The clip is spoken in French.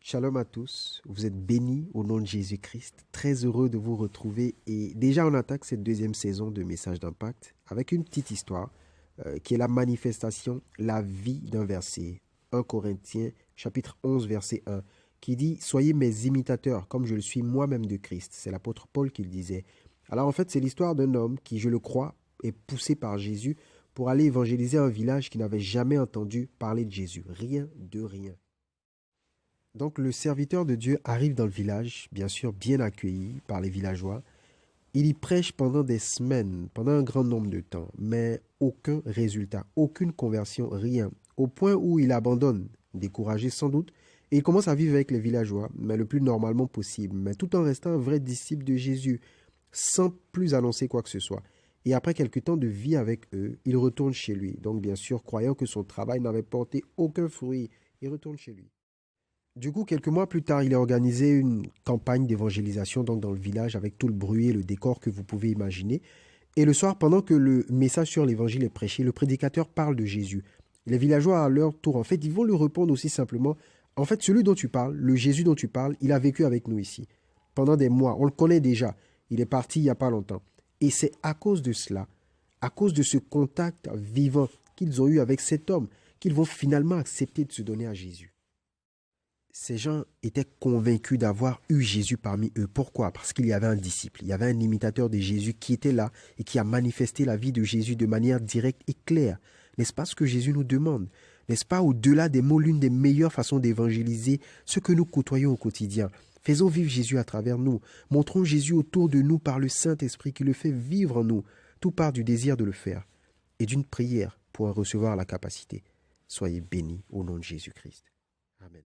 Shalom à tous, vous êtes bénis au nom de Jésus-Christ, très heureux de vous retrouver et déjà on attaque cette deuxième saison de Messages d'Impact avec une petite histoire qui est la manifestation, la vie d'un verset, 1 Corinthiens chapitre 11 verset 1 qui dit « Soyez mes imitateurs comme je le suis moi-même de Christ ». C'est l'apôtre Paul qui le disait. Alors en fait c'est l'histoire d'un homme qui, je le crois, est poussé par Jésus pour aller évangéliser un village qui n'avait jamais entendu parler de Jésus, rien de rien. Donc le serviteur de Dieu arrive dans le village, bien sûr bien accueilli par les villageois. Il y prêche pendant des semaines, pendant un grand nombre de temps, mais aucun résultat, aucune conversion, rien. Au point où il abandonne, découragé sans doute, et il commence à vivre avec les villageois, mais le plus normalement possible, mais tout en restant un vrai disciple de Jésus, sans plus annoncer quoi que ce soit. Et après quelques temps de vie avec eux, il retourne chez lui. Donc bien sûr, croyant que son travail n'avait porté aucun fruit, il retourne chez lui. Du coup, quelques mois plus tard, il a organisé une campagne d'évangélisation donc dans le village avec tout le bruit et le décor que vous pouvez imaginer. Et le soir, pendant que le message sur l'évangile est prêché, le prédicateur parle de Jésus. Les villageois, à leur tour, en fait, ils vont lui répondre aussi simplement, en fait, celui dont tu parles, le Jésus dont tu parles, il a vécu avec nous ici. Pendant des mois, on le connaît déjà. Il est parti il n'y a pas longtemps. Et c'est à cause de cela, à cause de ce contact vivant qu'ils ont eu avec cet homme, qu'ils vont finalement accepter de se donner à Jésus. Ces gens étaient convaincus d'avoir eu Jésus parmi eux. Pourquoi? Parce qu'il y avait un disciple, il y avait un imitateur de Jésus qui était là et qui a manifesté la vie de Jésus de manière directe et claire. N'est-ce pas ce que Jésus nous demande? N'est-ce pas au-delà des mots l'une des meilleures façons d'évangéliser ce que nous côtoyons au quotidien? Faisons vivre Jésus à travers nous. Montrons Jésus autour de nous par le Saint-Esprit qui le fait vivre en nous. Tout part du désir de le faire et d'une prière pour en recevoir la capacité. Soyez bénis au nom de Jésus-Christ. Amen.